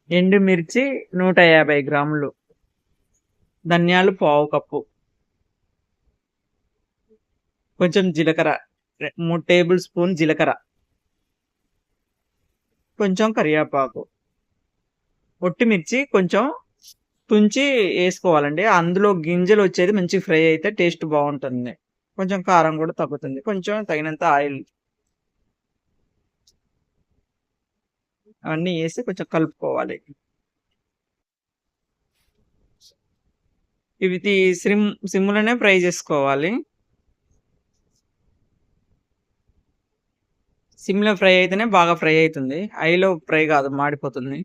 ఎండుమిర్చి 150 గ్రాములు, ధనియాలు పావు కప్పు, కొంచెం జీలకర్ర 3 టేబుల్ స్పూన్ జీలకర్ర, కొంచెం కరివేపాకు, ఒట్టిమిర్చి కొంచెం తుంచి వేసుకోవాలండి. అందులో గింజలు వచ్చేది మంచి ఫ్రై అయితే టేస్ట్ బాగుంటుంది. కొంచెం కారం కూడా తగ్గుతుంది. కొంచెం తగినంత ఆయిల్ అవన్నీ వేసి కొంచెం కలుపుకోవాలి. ఇవి సిమ్లోనే ఫ్రై చేసుకోవాలి. సిమ్లో ఫ్రై అయితేనే బాగా ఫ్రై అవుతుంది. హైలో ఫ్రై కాదు, మాడిపోతుంది.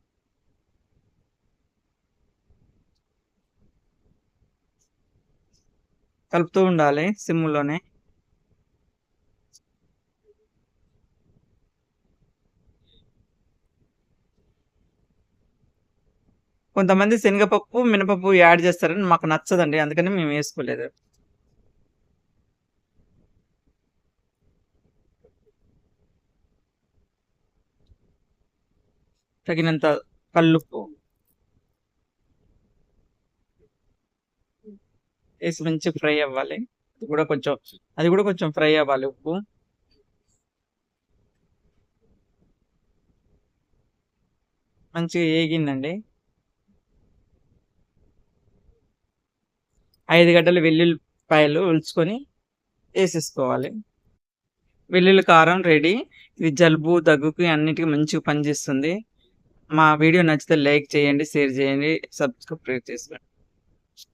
కలుపుతూ ఉండాలి సిమ్లోనే. కొంతమంది శనగపప్పు, మినపప్పు యాడ్ చేస్తారని మాకు నచ్చదండి. అందుకని మేము వేసుకోలేదు. తగినంత కల్లుప్పు వేసి మంచి ఫ్రై అవ్వాలి. అది కూడా కొంచెం ఫ్రై అవ్వాలి. ఉప్పు మంచిగా ఏగిందండి. 5 గడ్డలు వెల్లుల్లిపాయలు ఉల్చుకొని వేసేసుకోవాలి. వెల్లుల్లి కారం రెడీ. ఇది జలుబు, దగ్గుకి అన్నిటికీ మంచిగా పనిచేస్తుంది. మా వీడియో నచ్చితే లైక్ చేయండి, షేర్ చేయండి, సబ్స్క్రైబ్ చేసుకోండి.